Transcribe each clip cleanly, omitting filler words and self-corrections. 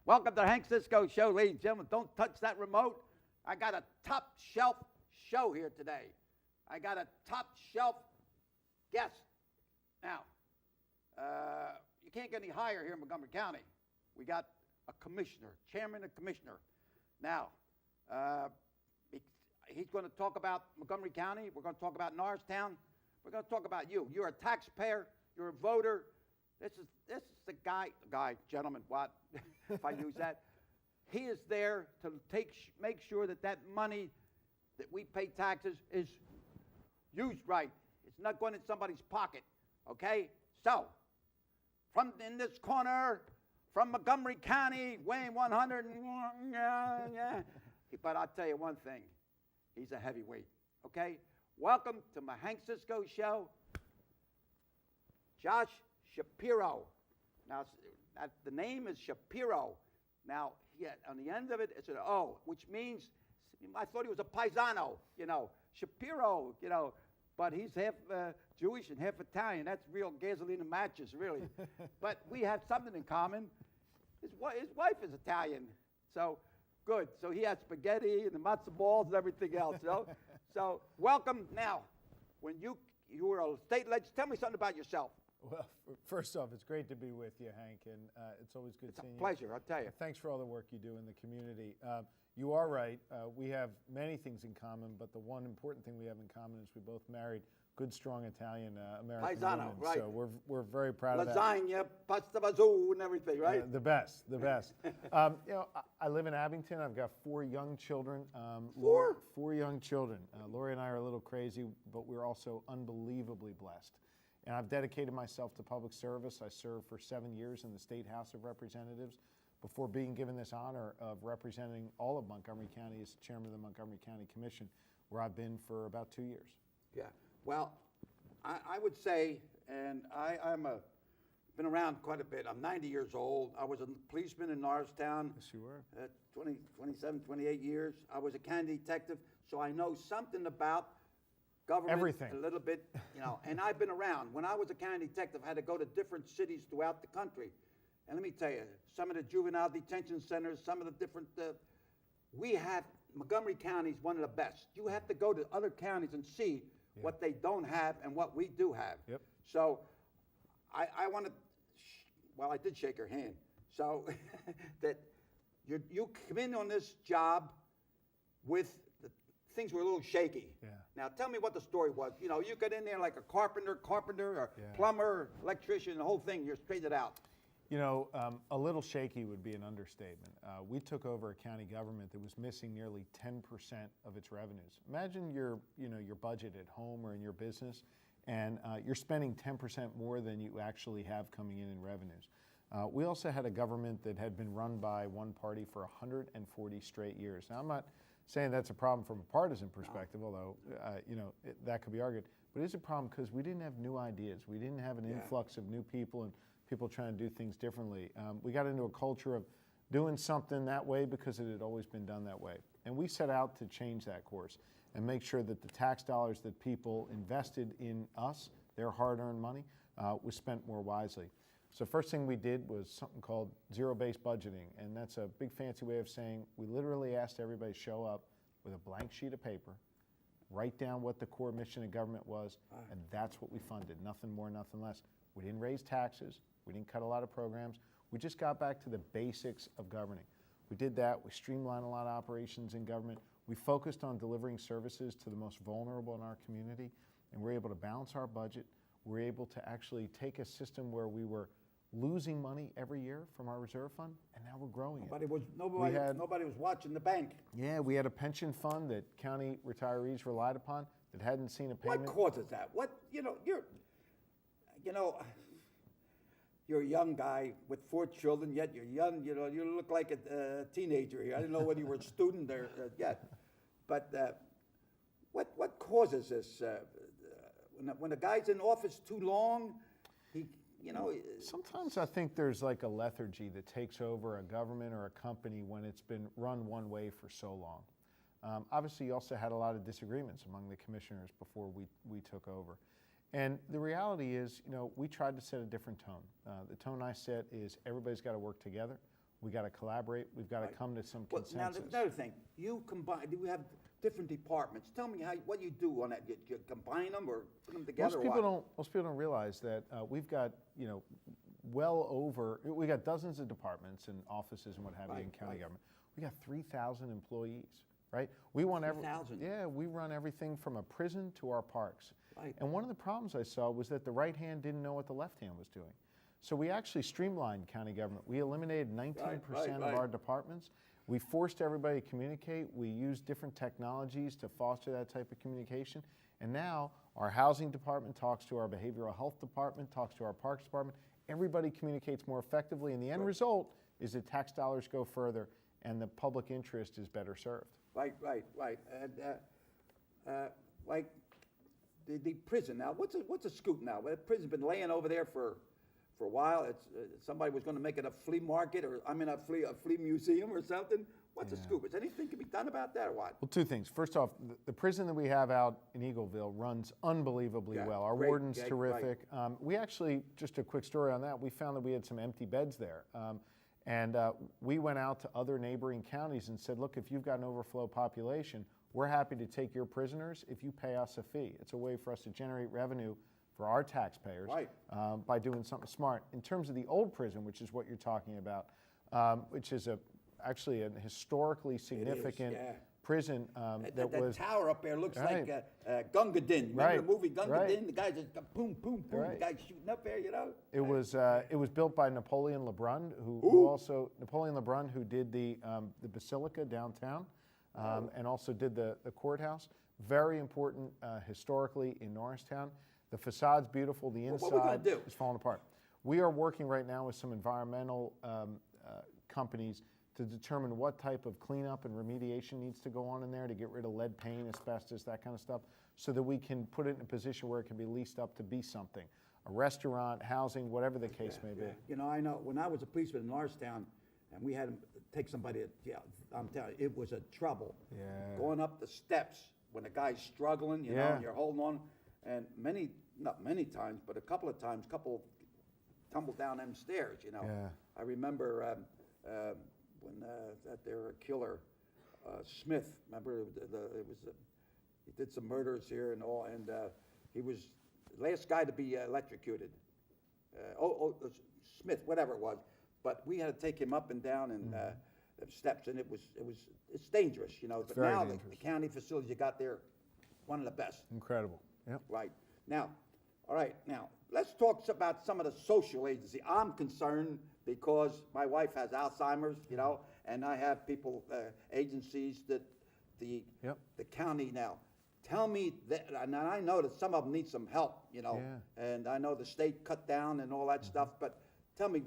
Welcome to the Hank Cisco Show, ladies and gentlemen. Don't touch that remote. I got a top shelf show here today. I got a top shelf guest. Now, you can't get any higher here in Montgomery County. We got a commissioner, chairman and commissioner. Now, he's going to talk about Montgomery County. We're going to talk about Norristown. We're going to talk about you. You're a taxpayer. You're a voter. This is the gentleman, what, if I use that. He is there to make sure that money that we pay taxes is used right. It's not going in somebody's pocket, okay? So, in this corner, from Montgomery County, weighing 100, but I'll tell you one thing, he's a heavyweight, okay? Welcome to my Hank Cisco Show, Josh Shapiro. Now, the name is Shapiro. Now, on the end of it, it's an O, which means, I thought he was a paisano, Shapiro, but he's half Jewish and half Italian. That's real gasoline and matches, really. But we have something in common. His wife is Italian, so good. So he has spaghetti and the matzo balls and everything else, So welcome. Now, when you were a state legislator, tell me something about yourself. Well, first off, it's great to be with you, Hank, and it's always good seeing you. It's a pleasure, I'll tell you. Thanks for all the work you do in the community. You are right. We have many things in common, but the one important thing we have in common is we both married good, strong Italian American women. Right. So we're very proud of that. Lasagna, pasta bazoo, and everything, right? The best. I live in Abington. I've got 4 young children. 4? 4 young children. Lori and I are a little crazy, but we're also unbelievably blessed. And I've dedicated myself to public service. I served for 7 years in the State House of Representatives before being given this honor of representing all of Montgomery County as chairman of the Montgomery County Commission, where I've been for about 2 years. Yeah, well, I would say, and I'm been around quite a bit. I'm 90 years old. I was a policeman in Norristown. Yes, you were. 27, 28 years. I was a county detective, so I know something about government. Everything. A little bit, and I've been around. When I was a county detective, I had to go to different cities throughout the country. And let me tell you, some of the juvenile detention centers, some of the different, Montgomery County is one of the best. You have to go to other counties and see what they don't have and what we do have. Yep. So I want to, I did shake her hand. So that you come in on this job with things were a little shaky. Yeah. Now tell me what the story was. You got in there like a carpenter or plumber, electrician, the whole thing. You're straightened out. A little shaky would be an understatement. We took over a county government that was missing nearly 10% of its revenues. Imagine your budget at home or in your business, and you're spending 10% more than you actually have coming in revenues. We also had a government that had been run by one party for 140 straight years. Now, I'm not saying that's a problem from a partisan perspective, although that could be argued. But it's a problem because we didn't have new ideas. We didn't have an influx of new people and people trying to do things differently. We got into a culture of doing something that way because it had always been done that way. And we set out to change that course and make sure that the tax dollars that people invested in us, their hard-earned money, was spent more wisely. So first thing we did was something called zero-based budgeting, and that's a big fancy way of saying we literally asked everybody to show up with a blank sheet of paper, write down what the core mission of government was, and that's what we funded, nothing more, nothing less. We didn't raise taxes, we didn't cut a lot of programs, we just got back to the basics of governing. We did that, we streamlined a lot of operations in government, we focused on delivering services to the most vulnerable in our community, and we're able to balance our budget. We're able to actually take a system where we were losing money every year from our reserve fund, and now we're growing it. Nobody was watching the bank. Yeah, we had a pension fund that county retirees relied upon that hadn't seen a payment. What causes that? You're a young guy with 4 children, yet you're young. You look like a teenager here. I didn't know whether you were a student or yet. But what causes this? When a guy's in office too long, Sometimes I think there's like a lethargy that takes over a government or a company when it's been run one way for so long. Obviously, you also had a lot of disagreements among the commissioners before we took over. And the reality is, we tried to set a different tone. The tone I set is everybody's got to work together. We got to collaborate. We've got to come to some Well, now, consensus. there's another thing. You have different departments. Tell me what you do on that. You combine them or put them together? Most people don't realize that we've got, we got dozens of departments and offices and what have you in county government. We got 3,000 employees, right? We want 3,000? Yeah, we run everything from a prison to our parks. Right. And one of the problems I saw was that the right hand didn't know what the left hand was doing. So we actually streamlined county government. We eliminated 19% of our departments. We forced everybody to communicate. We used different technologies to foster that type of communication. And now our housing department talks to our behavioral health department, talks to our parks department. Everybody communicates more effectively, and the end result is that tax dollars go further and the public interest is better served. Right. And like the prison now. What's a scoop now? Well, the prison's been laying over there for a while. It's somebody was going to make it a flea market, or a flea museum or something. What's a scoop? Is anything can be done about that or what? Well, two things. First off, the prison that we have out in Eagleville runs unbelievably well. Our warden's terrific. We actually, just a quick story on that, we found that we had some empty beds there. And we went out to other neighboring counties and said, look, if you've got an overflow population, we're happy to take your prisoners if you pay us a fee. It's a way for us to generate revenue for our taxpayers by doing something smart. In terms of the old prison, which is what you're talking about, which is actually a historically significant prison that was... That tower up there looks like Gunga Din. Remember the movie Gunga Din? The guy just boom, boom, boom. The guy's shooting up there, It was built by Napoleon Lebrun, who did the Basilica downtown, and also did the courthouse. Very important historically in Norristown. The facade's beautiful. The inside is falling apart. We are working right now with some environmental companies to determine what type of cleanup and remediation needs to go on in there to get rid of lead paint, asbestos, that kind of stuff, so that we can put it in a position where it can be leased up to be something. A restaurant, housing, whatever the case may be. I know when I was a policeman in Norristown and we had to take somebody, I'm telling you, it was a trouble. Yeah. Going up the steps when the guy's struggling, and you're holding on, and not many times, but a couple of times, tumbled down them stairs, Yeah. I remember when that there killer, Smith, remember, he did some murders here and all, and he was the last guy to be electrocuted. Smith, whatever it was, but we had to take him up and down and the steps, and it's dangerous, but now the county facilities you got there, one of the best. Incredible. Yep. Right. Now, all right, let's talk about some of the social agency. I'm concerned because my wife has Alzheimer's, and I have agencies that the county now. Tell me that, and I know that some of them need some help, and I know the state cut down and all that stuff, but tell me,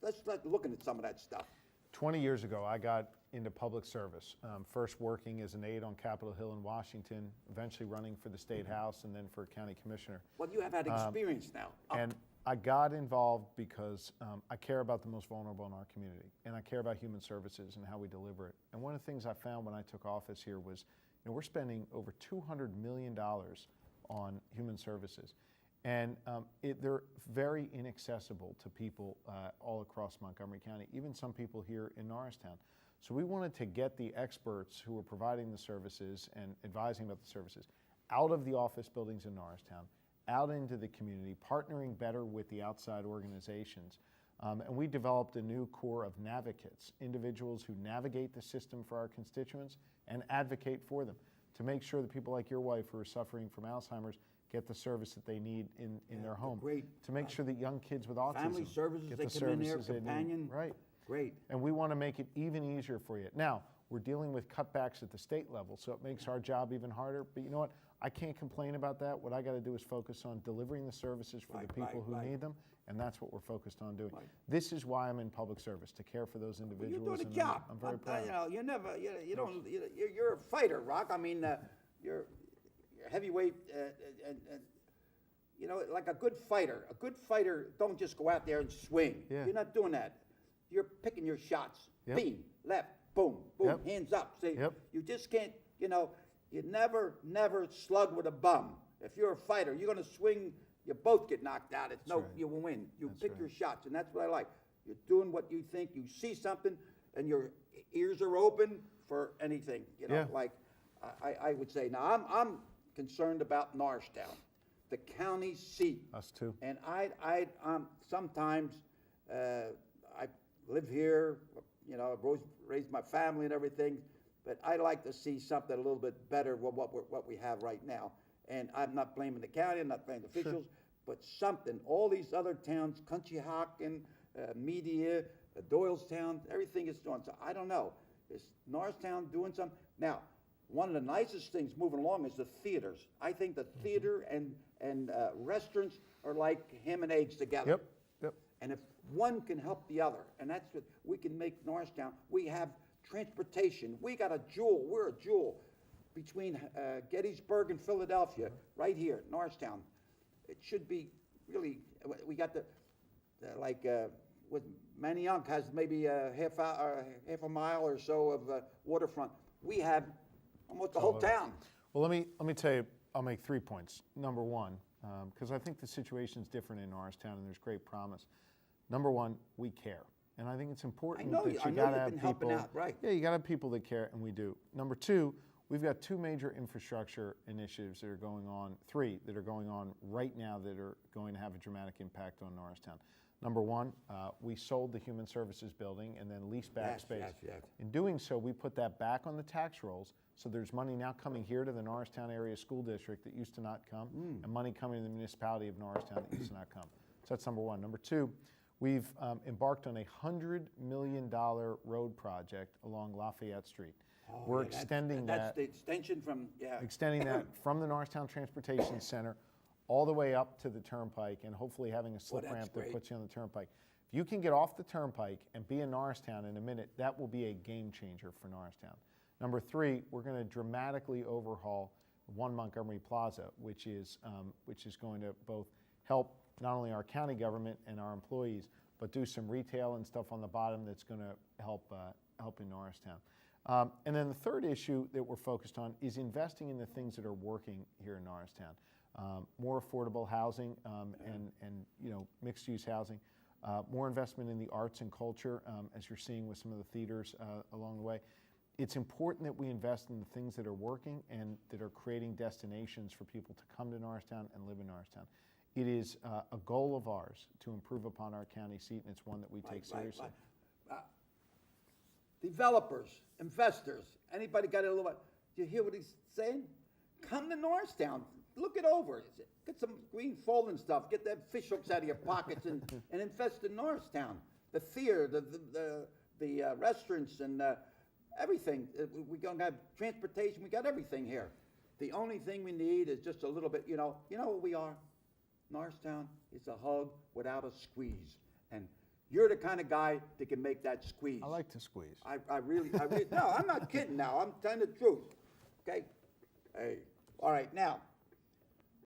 let's start looking at some of that stuff. 20 years ago, I got into public service, first working as an aide on Capitol Hill in Washington, eventually running for the State House and then for county commissioner. Well, you have had experience now. And I got involved because I care about the most vulnerable in our community, and I care about human services and how we deliver it. And one of the things I found when I took office here was, we're spending over $200 million on human services. And they're very inaccessible to people all across Montgomery County, even some people here in Norristown. So we wanted to get the experts who are providing the services and advising about the services out of the office buildings in Norristown, out into the community, partnering better with the outside organizations. And we developed a new core of navigates, individuals who navigate the system for our constituents and advocate for them to make sure that people like your wife who are suffering from Alzheimer's get the service that they need in their home. Great. To make sure that young kids with autism Family services, get they the come in there, services they need. companion. Right. Great. And we want to make it even easier for you. Now, we're dealing with cutbacks at the state level, so it makes our job even harder. But you know what? I can't complain about that. What I got to do is focus on delivering the services for the people who need them, and that's what we're focused on doing. This is why I'm in public service, to care for those individuals. You're doing a job. I'm very proud. You're a fighter, Rock. I mean, you're heavyweight, and like a good fighter. A good fighter don't just go out there and swing. Yeah. You're not doing that. You're picking your shots. Yep. Beam, left, boom, boom, Yep. hands up. See, Yep. you just can't, you never slug with a bum. If you're a fighter, you're going to swing, you both get knocked out. You will win. You That's pick right. your shots, and that's what I like. you're doing what you think, you see something, and your ears are open for anything, Yeah. like I would say. Now, I'm concerned about Norristown, the county seat. Us too. And sometimes, I live here, I've raised my family and everything, but I like to see something a little bit better than what we have right now. And I'm not blaming the county, I'm not blaming the officials, but something. All these other towns, Conshohocken, Media, Doylestown, everything is doing. So I don't know. Is Norristown doing something? Now, one of the nicest things moving along is the theaters. I think the theater and restaurants are like ham and eggs together. Yep, yep. And if one can help the other, and that's what we can make Norristown. We have transportation. We got a jewel. We're a jewel between Gettysburg and Philadelphia, right here, Norristown. It should be really. We got with Manayunk has maybe half a mile or so of waterfront. We have almost the whole town. Well, let me tell you. I'll make 3 points. Number one, because I think the situation is different in Norristown, and there's great promise. Number one, we care, and I think it's important that you got to have people. Out, right. Yeah, you got to have people that care, and we do. Number two, we've got 2 major infrastructure initiatives that are going on, 3 that are going on right now that are going to have a dramatic impact on Norristown. Number one, we sold the Human Services building and then leased back space. Yes. In doing so, we put that back on the tax rolls, so there's money now coming here to the Norristown Area School District that used to not come, and money coming to the municipality of Norristown that used to not come. So that's number one. Number two, we've embarked on a $100 million road project along Lafayette Street. We're extending that's the extension from, extending that from the Norristown Transportation Center all the way up to the Turnpike, and hopefully having a slip that's ramp that great. puts you on the Turnpike. If you can get off the Turnpike and be in Norristown in a minute, that will be a game changer for Norristown. Number 3, we're going to dramatically overhaul 1 Montgomery Plaza, which is going to both help not only our county government and our employees, but do some retail and stuff on the bottom that's going to help in Norristown. And then the third issue that we're focused on is investing in the things that are working here in Norristown. More affordable housing and mixed-use housing, more investment in the arts and culture, as you're seeing with some of the theaters along the way. It's important that we invest in the things that are working and that are creating destinations for people to come to Norristown and live in Norristown. It is a goal of ours to improve upon our county seat, and it's one that we take seriously. Developers, investors, anybody got a little? Do you hear what he's saying? Come to Norristown, look it over. Get some green folding stuff. Get that fish hooks out of your pockets and invest in Norristown. The theater, the restaurants, and everything. We're going to have transportation. We got everything here. The only thing we need is just a little bit. You know what we are. Norristown is a hug without a squeeze, and you're the kind of guy that can make that squeeze. I like to squeeze. I really, no, I'm not kidding now. I'm telling the truth. Okay? Hey, all right, now,